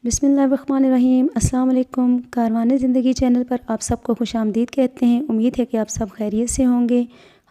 بسم اللہ الرحمن الرحیم۔ السلام علیکم۔ کاروان زندگی چینل پر آپ سب کو خوش آمدید کہتے ہیں۔ امید ہے کہ آپ سب خیریت سے ہوں گے۔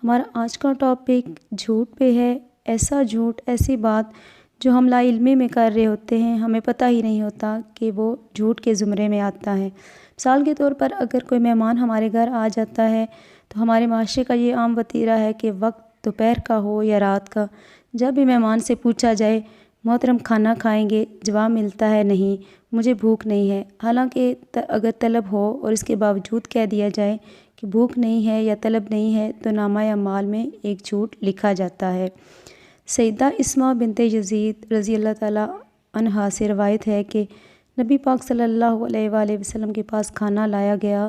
ہمارا آج کا ٹاپک جھوٹ پہ ہے۔ ایسا جھوٹ، ایسی بات جو ہم لا علمی میں کر رہے ہوتے ہیں، ہمیں پتہ ہی نہیں ہوتا کہ وہ جھوٹ کے زمرے میں آتا ہے۔ مثال کے طور پر اگر کوئی مہمان ہمارے گھر آ جاتا ہے تو ہمارے معاشرے کا یہ عام وتیرہ ہے کہ وقت دوپہر کا ہو یا رات کا، جب بھی مہمان سے پوچھا جائے محترم کھانا کھائیں گے، جواب ملتا ہے نہیں، مجھے بھوک نہیں ہے۔ حالانکہ اگر طلب ہو اور اس کے باوجود کہہ دیا جائے کہ بھوک نہیں ہے یا طلب نہیں ہے تو نامہ اعمال میں ایک جھوٹ لکھا جاتا ہے۔ سیدہ اسماء بنت یزید رضی اللہ تعالیٰ عنہا سے روایت ہے کہ نبی پاک صلی اللہ علیہ وآلہ وسلم کے پاس کھانا لایا گیا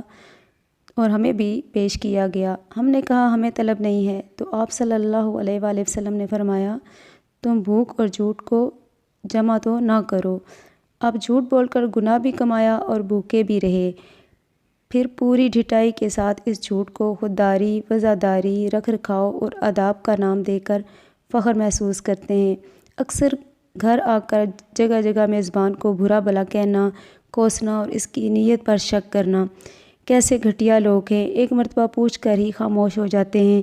اور ہمیں بھی پیش کیا گیا۔ ہم نے کہا ہمیں طلب نہیں ہے، تو آپ صلی اللہ علیہ وآلہ وسلم نے فرمایا تم بھوک اور جھوٹ کو جمع تو نہ کرو۔ آپ جھوٹ بول کر گناہ بھی کمایا اور بھوکے بھی رہے۔ پھر پوری ڈھٹائی کے ساتھ اس جھوٹ کو خودداری، وفاداری، رکھ رکھاؤ اور آداب کا نام دے کر فخر محسوس کرتے ہیں۔ اکثر گھر آ کر جگہ جگہ میزبان کو برا بھلا کہنا، کوسنا اور اس کی نیت پر شک کرنا۔ کیسے گھٹیا لوگ ہیں، ایک مرتبہ پوچھ کر ہی خاموش ہو جاتے ہیں،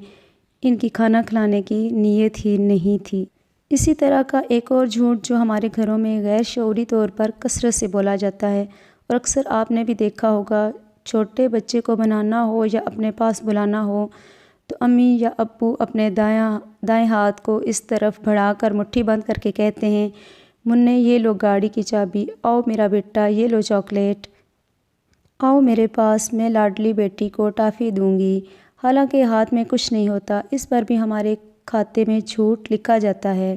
ان کی کھانا کھلانے کی نیت ہی نہیں تھی۔ اسی طرح کا ایک اور جھوٹ جو ہمارے گھروں میں غیر شعوری طور پر کثرت سے بولا جاتا ہے اور اکثر آپ نے بھی دیکھا ہوگا، چھوٹے بچے کو بنانا ہو یا اپنے پاس بلانا ہو تو امی یا ابو اپنے دائیں ہاتھ کو اس طرف بڑھا کر مٹھی بند کر کے کہتے ہیں، منّے یہ لو گاڑی کی چابی، آؤ میرا بیٹا یہ لو چاکلیٹ، آؤ میرے پاس میں لاڈلی بیٹی کو ٹافی دوں گی۔ حالانکہ ہاتھ میں کچھ نہیں ہوتا، اس پر بھی ہمارے کھاتے میں جھوٹ لکھا جاتا ہے۔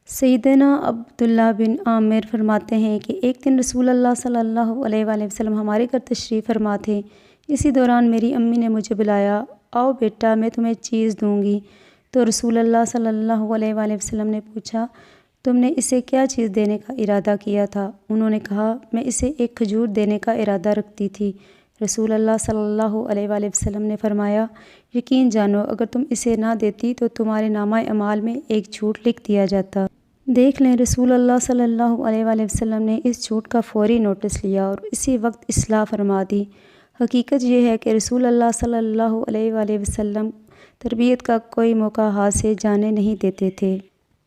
سیدنا عبداللہ بن عامر فرماتے ہیں کہ ایک دن رسول اللہ صلی اللہ علیہ وآلہ وسلم ہمارے گھر تشریف فرما تھے۔ اسی دوران میری امی نے مجھے بلایا، آؤ بیٹا میں تمہیں چیز دوں گی۔ تو رسول اللہ صلی اللہ علیہ وآلہ وسلم نے پوچھا تم نے اسے کیا چیز دینے کا ارادہ کیا تھا؟ انہوں نے کہا میں اسے ایک کھجور دینے کا ارادہ رکھتی تھی۔ رسول اللہ صلی اللہ علیہ وآلہ وسلم نے فرمایا یقین جانو اگر تم اسے نہ دیتی تو تمہارے نامہ اعمال میں ایک جھوٹ لکھ دیا جاتا۔ دیکھ لیں رسول اللہ صلی اللہ علیہ وآلہ وسلم نے اس جھوٹ کا فوری نوٹس لیا اور اسی وقت اصلاح فرما دی۔ حقیقت یہ ہے کہ رسول اللہ صلی اللہ علیہ وآلہ وسلم تربیت کا کوئی موقع ہاتھ سے جانے نہیں دیتے تھے۔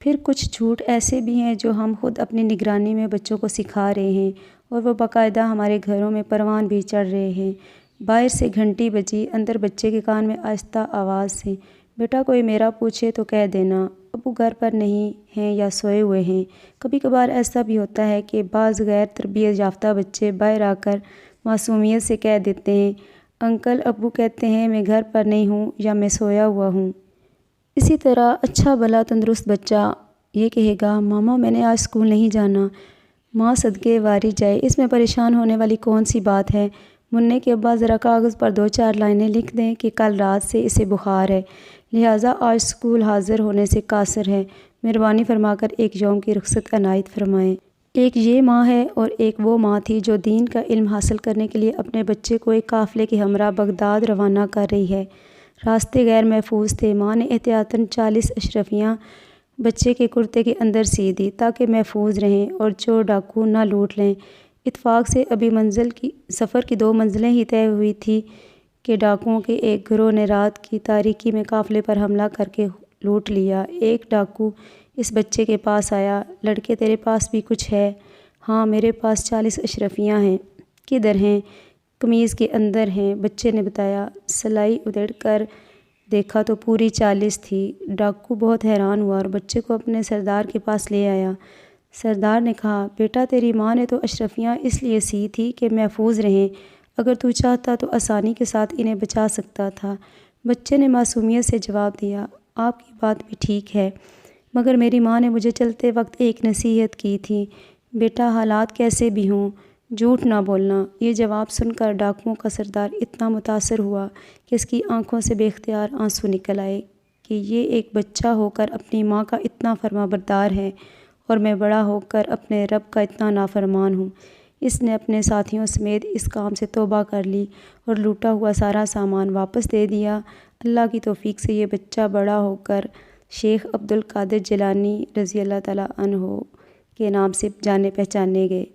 پھر کچھ جھوٹ ایسے بھی ہیں جو ہم خود اپنی نگرانی میں بچوں کو سکھا رہے ہیں اور وہ باقاعدہ ہمارے گھروں میں پروان بھی چڑھ رہے ہیں۔ باہر سے گھنٹی بجی، اندر بچے کے کان میں آہستہ آواز سے بیٹا کوئی میرا پوچھے تو کہہ دینا ابو گھر پر نہیں ہیں یا سوئے ہوئے ہیں۔ کبھی کبھار ایسا بھی ہوتا ہے کہ بعض غیر تربیت یافتہ بچے باہر آ کر معصومیت سے کہہ دیتے ہیں انکل ابو کہتے ہیں میں گھر پر نہیں ہوں یا میں سویا ہوا ہوں۔ اسی طرح اچھا بھلا تندرست بچہ یہ کہے گا ماما میں نے آج اسکول نہیں جانا۔ ماں صدقے واری جائے، اس میں پریشان ہونے والی کون سی بات ہے؟ منّے کے ابا ذرا کاغذ پر 2-4 لائنیں لکھ دیں کہ کل رات سے اسے بخار ہے، لہٰذا آج اسکول حاضر ہونے سے قاصر ہے، مہربانی فرما کر ایک یوم کی رخصت عنایت فرمائیں۔ ایک یہ ماں ہے اور ایک وہ ماں تھی جو دین کا علم حاصل کرنے کے لیے اپنے بچے کو ایک قافلے کے ہمراہ بغداد روانہ کر رہی ہے۔ راستے غیر محفوظ تھے، ماں نے احتیاطاً 40 اشرفیاں بچے کے کرتے کے اندر سی دی تاکہ محفوظ رہیں اور چور ڈاکو نہ لوٹ لیں۔ اتفاق سے ابھی سفر کی 2 منزلیں ہی طے ہوئی تھی کہ ڈاکوؤں کے ایک گروہ نے رات کی تاریکی میں قافلے پر حملہ کر کے لوٹ لیا۔ ایک ڈاکو اس بچے کے پاس آیا، لڑکے تیرے پاس بھی کچھ ہے؟ ہاں میرے پاس 40 اشرفیاں ہیں۔ کدھر ہیں؟ قمیض کے اندر ہیں، بچے نے بتایا۔ سلائی ادھیڑ کر دیکھا تو پوری 40 تھی۔ ڈاکو بہت حیران ہوا اور بچے کو اپنے سردار کے پاس لے آیا۔ سردار نے کہا بیٹا تیری ماں نے تو اشرفیاں اس لیے سی تھی کہ محفوظ رہیں، اگر تو چاہتا تو آسانی کے ساتھ انہیں بچا سکتا تھا۔ بچے نے معصومیت سے جواب دیا آپ کی بات بھی ٹھیک ہے، مگر میری ماں نے مجھے چلتے وقت ایک نصیحت کی تھی بیٹا حالات کیسے بھی ہوں جھوٹ نہ بولنا۔ یہ جواب سن کر ڈاکوؤں کا سردار اتنا متاثر ہوا کہ اس کی آنکھوں سے بے اختیار آنسو نکل آئے کہ یہ ایک بچہ ہو کر اپنی ماں کا اتنا فرما بردار ہے اور میں بڑا ہو کر اپنے رب کا اتنا نافرمان ہوں۔ اس نے اپنے ساتھیوں سمیت اس کام سے توبہ کر لی اور لوٹا ہوا سارا سامان واپس دے دیا۔ اللہ کی توفیق سے یہ بچہ بڑا ہو کر شیخ عبد القادر جیلانی رضی اللہ تعالیٰ عنہ کے نام سے جانے پہچانے گئے۔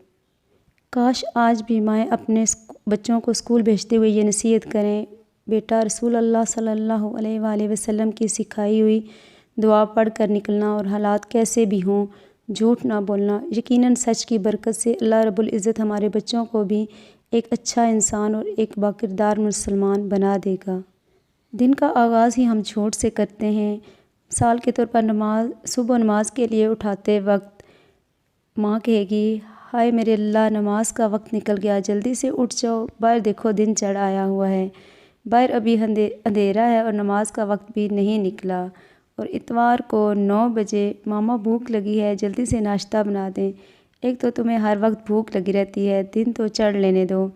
کاش آج بھی مائیں اپنے بچوں کو اسکول بھیجتے ہوئے یہ نصیحت کریں، بیٹا رسول اللہ صلی اللہ علیہ وآلہ وسلم کی سکھائی ہوئی دعا پڑھ کر نکلنا، اور حالات کیسے بھی ہوں جھوٹ نہ بولنا۔ یقیناً سچ کی برکت سے اللہ رب العزت ہمارے بچوں کو بھی ایک اچھا انسان اور ایک باکردار مسلمان بنا دے گا۔ دن کا آغاز ہی ہم جھوٹ سے کرتے ہیں۔ مثال کے طور پر صبح نماز کے لیے اٹھاتے وقت ماں کہے گی، ہائے میرے اللہ، نماز کا وقت نکل گیا، جلدی سے اٹھ جاؤ، باہر دیکھو دن چڑھ آیا ہوا ہے، باہر ابھی اندھیرا ہے اور نماز کا وقت بھی نہیں نکلا۔ اور اتوار کو 9 بجے ماما بھوک لگی ہے، جلدی سے ناشتہ بنا دیں، ایک تو تمہیں ہر وقت بھوک لگی رہتی ہے، دن تو چڑھ لینے دو۔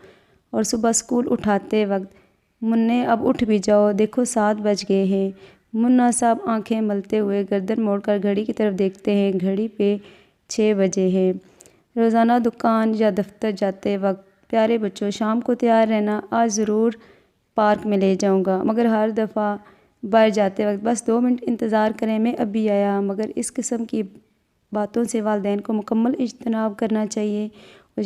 اور صبح اسکول اٹھاتے وقت، منّے اب اٹھ بھی جاؤ، دیکھو 7 بج گئے ہیں۔ منا صاحب آنکھیں ملتے ہوئے گردن موڑ کر گھڑی کی طرف دیکھتے ہیں، گھڑی پہ 6 بجے ہیں۔ روزانہ دکان یا دفتر جاتے وقت، پیارے بچوں شام کو تیار رہنا، آج ضرور پارک میں لے جاؤں گا، مگر ہر دفعہ باہر جاتے وقت بس 2 منٹ انتظار کریں، میں ابھی آیا۔ مگر اس قسم کی باتوں سے والدین کو مکمل اجتناب کرنا چاہیے، اور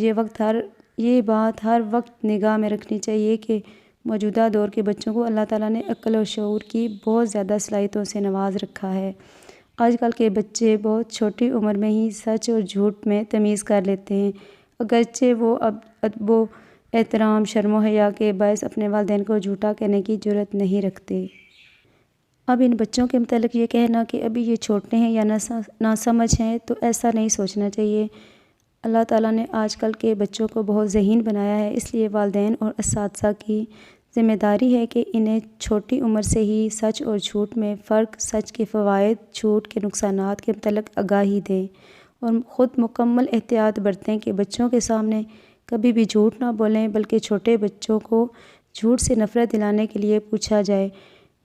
یہ بات ہر وقت نگاہ میں رکھنی چاہیے کہ موجودہ دور کے بچوں کو اللہ تعالیٰ نے عقل و شعور کی بہت زیادہ صلاحیتوں سے نواز رکھا ہے۔ آج کل کے بچے بہت چھوٹی عمر میں ہی سچ اور جھوٹ میں تمیز کر لیتے ہیں، اگرچہ وہ اب ادب و احترام، شرم و حیا کے باعث اپنے والدین کو جھوٹا کہنے کی جرأت نہیں رکھتے۔ اب ان بچوں کے متعلق یہ کہنا کہ ابھی یہ چھوٹے ہیں یا ناسمجھ ہیں، تو ایسا نہیں سوچنا چاہیے۔ اللہ تعالیٰ نے آج کل کے بچوں کو بہت ذہین بنایا ہے، اس لیے والدین اور اساتذہ کی ذمہ داری ہے کہ انہیں چھوٹی عمر سے ہی سچ اور جھوٹ میں فرق، سچ کے فوائد، جھوٹ کے نقصانات کے متعلق آگاہی دیں، اور خود مکمل احتیاط برتیں کہ بچوں کے سامنے کبھی بھی جھوٹ نہ بولیں، بلکہ چھوٹے بچوں کو جھوٹ سے نفرت دلانے کے لیے پوچھا جائے،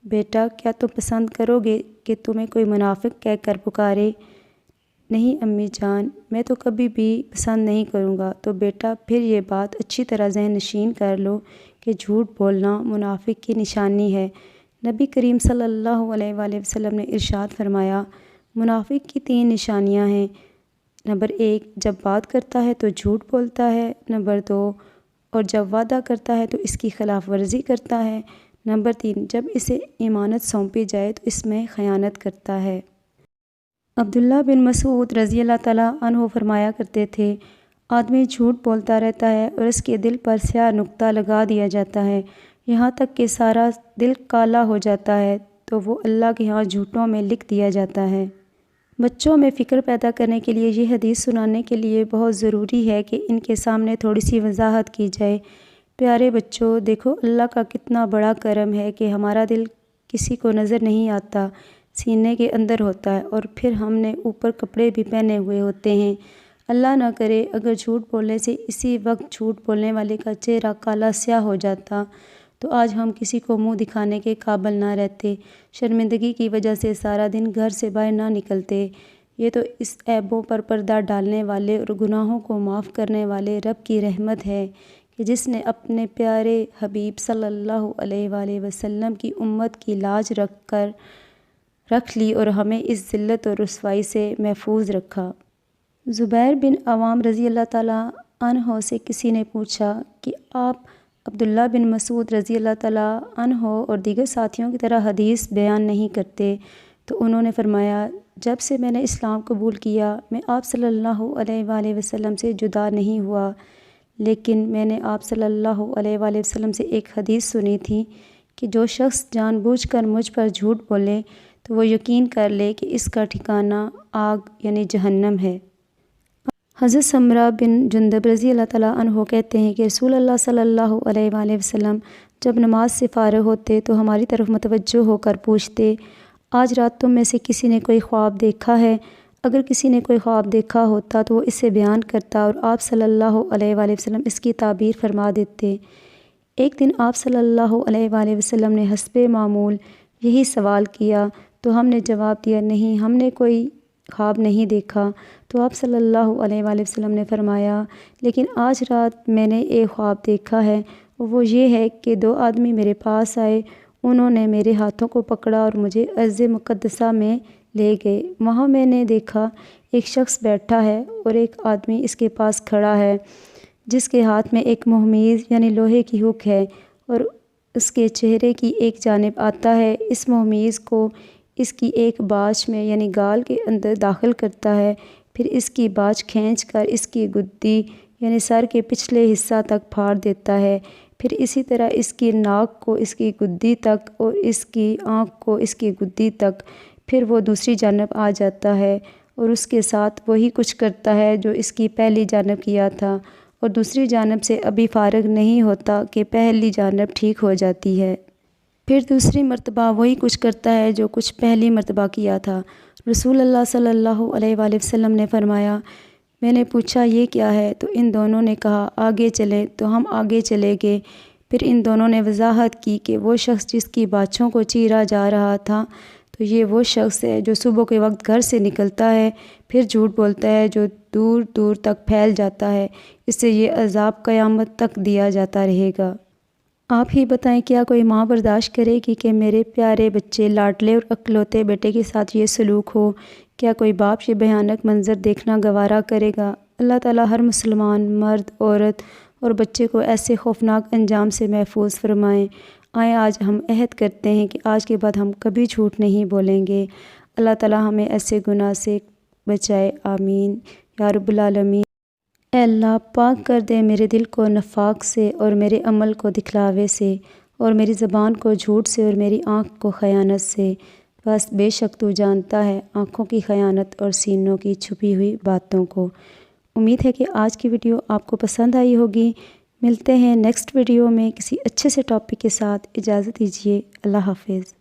بیٹا کیا تم پسند کرو گے کہ تمہیں کوئی منافق کہہ کر پکارے؟ نہیں امی جان، میں تو کبھی بھی پسند نہیں کروں گا۔ تو بیٹا پھر یہ بات اچھی طرح ذہن نشین کر لو کہ جھوٹ بولنا منافق کی نشانی ہے۔ نبی کریم صلی اللہ علیہ وآلہ وسلم نے ارشاد فرمایا، منافق کی 3 نشانیاں ہیں۔ نمبر 1، جب بات کرتا ہے تو جھوٹ بولتا ہے۔ نمبر 2، اور جب وعدہ کرتا ہے تو اس کی خلاف ورزی کرتا ہے۔ نمبر 3، جب اسے امانت سونپی جائے تو اس میں خیانت کرتا ہے۔ عبداللہ بن مسعود رضی اللہ تعالیٰ عنہ فرمایا کرتے تھے، آدمی جھوٹ بولتا رہتا ہے اور اس کے دل پر سیاہ نقطہ لگا دیا جاتا ہے، یہاں تک کہ سارا دل کالا ہو جاتا ہے، تو وہ اللہ کے ہاں جھوٹوں میں لکھ دیا جاتا ہے۔ بچوں میں فکر پیدا کرنے کے لیے یہ حدیث سنانے کے لیے بہت ضروری ہے کہ ان کے سامنے تھوڑی سی وضاحت کی جائے۔ پیارے بچوں، دیکھو اللہ کا کتنا بڑا کرم ہے کہ ہمارا دل کسی کو نظر نہیں آتا، سینے کے اندر ہوتا ہے، اور پھر ہم نے اوپر کپڑے بھی پہنے ہوئے ہوتے ہیں۔ اللہ نہ کرے اگر جھوٹ بولنے سے اسی وقت جھوٹ بولنے والے کا چہرہ کالا سیاہ ہو جاتا تو آج ہم کسی کو منہ دکھانے کے قابل نہ رہتے، شرمندگی کی وجہ سے سارا دن گھر سے باہر نہ نکلتے۔ یہ تو اس عیبوں پر پردہ ڈالنے والے اور گناہوں کو معاف کرنے والے رب کی رحمت ہے کہ جس نے اپنے پیارے حبیب صلی اللہ علیہ وآلہ وسلم کی امت کی لاج رکھ لی اور ہمیں اس ذلت اور رسوائی سے محفوظ رکھا۔ زبیر بن عوام رضی اللہ تعالیٰ عنہ سے کسی نے پوچھا کہ آپ عبداللہ بن مسعود رضی اللہ تعالیٰ عنہ اور دیگر ساتھیوں کی طرح حدیث بیان نہیں کرتے، تو انہوں نے فرمایا، جب سے میں نے اسلام قبول کیا میں آپ صلی اللہ علیہ وآلہ وسلم سے جدا نہیں ہوا، لیکن میں نے آپ صلی اللہ علیہ وآلہ وسلم سے ایک حدیث سنی تھی کہ جو شخص جان بوجھ کر مجھ پر جھوٹ بولے تو وہ یقین کر لے کہ اس کا ٹھکانہ آگ یعنی جہنم ہے۔ حضرت سمرہ بن جندب رضی اللہ تعالیٰ عنہ کہتے ہیں کہ رسول اللہ صلی اللہ علیہ وآلہ وسلم جب نماز سے فارغ ہوتے تو ہماری طرف متوجہ ہو کر پوچھتے، آج رات تم میں سے کسی نے کوئی خواب دیکھا ہے؟ اگر کسی نے کوئی خواب دیکھا ہوتا تو وہ اسے بیان کرتا اور آپ صلی اللہ علیہ وآلہ وسلم اس کی تعبیر فرما دیتے۔ ایک دن آپ صلی اللہ علیہ وآلہ وسلم نے حسب معمول یہی سوال کیا تو ہم نے جواب دیا، نہیں، ہم نے کوئی خواب نہیں دیکھا۔ تو آپ صلی اللہ علیہ وآلہ وسلم نے فرمایا، لیکن آج رات میں نے ایک خواب دیکھا ہے، وہ یہ ہے کہ 2 آدمی میرے پاس آئے، انہوں نے میرے ہاتھوں کو پکڑا اور مجھے ارض مقدسہ میں لے گئے۔ وہاں میں نے دیکھا ایک شخص بیٹھا ہے اور ایک آدمی اس کے پاس کھڑا ہے جس کے ہاتھ میں ایک مہمیز یعنی لوہے کی ہک ہے اور اس کے چہرے کی ایک جانب آتا ہے، اس مہمیز کو اس کی ایک باچھ میں یعنی گال کے اندر داخل کرتا ہے، پھر اس کی باچھ کھینچ کر اس کی گدی یعنی سر کے پچھلے حصہ تک پھاڑ دیتا ہے، پھر اسی طرح اس کی ناک کو اس کی گدی تک اور اس کی آنکھ کو اس کی گدی تک، پھر وہ دوسری جانب آ جاتا ہے اور اس کے ساتھ وہی کچھ کرتا ہے جو اس کی پہلی جانب کیا تھا، اور دوسری جانب سے ابھی فارغ نہیں ہوتا کہ پہلی جانب ٹھیک ہو جاتی ہے۔ پھر دوسری مرتبہ وہی کچھ کرتا ہے جو کچھ پہلی مرتبہ کیا تھا۔ رسول اللہ صلی اللہ علیہ وآلہ وسلم نے فرمایا، میں نے پوچھا یہ کیا ہے؟ تو ان دونوں نے کہا آگے چلیں، تو ہم آگے چلے گئے۔ پھر ان دونوں نے وضاحت کی کہ وہ شخص جس کی باچھوں کو چیرا جا رہا تھا تو یہ وہ شخص ہے جو صبح کے وقت گھر سے نکلتا ہے، پھر جھوٹ بولتا ہے جو دور دور تک پھیل جاتا ہے، اس سے یہ عذاب قیامت تک دیا جاتا رہے گا۔ آپ ہی بتائیں کیا کوئی ماں برداشت کرے گی کہ میرے پیارے بچے لاڈلے اور اکلوتے بیٹے کے ساتھ یہ سلوک ہو؟ کیا کوئی باپ یہ بھیانک منظر دیکھنا گوارا کرے گا؟ اللہ تعالیٰ ہر مسلمان مرد، عورت اور بچے کو ایسے خوفناک انجام سے محفوظ فرمائیں۔ آئیں آج ہم عہد کرتے ہیں کہ آج کے بعد ہم کبھی جھوٹ نہیں بولیں گے۔ اللہ تعالیٰ ہمیں ایسے گناہ سے بچائے، آمین یا رب العالمین۔ اے اللہ پاک کر دے میرے دل کو نفاق سے اور میرے عمل کو دکھلاوے سے اور میری زبان کو جھوٹ سے اور میری آنکھ کو خیانت سے، بس بے شک تو جانتا ہے آنکھوں کی خیانت اور سینوں کی چھپی ہوئی باتوں کو۔ امید ہے کہ آج کی ویڈیو آپ کو پسند آئی ہوگی۔ ملتے ہیں نیکسٹ ویڈیو میں کسی اچھے سے ٹاپک کے ساتھ۔ اجازت دیجیے، اللہ حافظ۔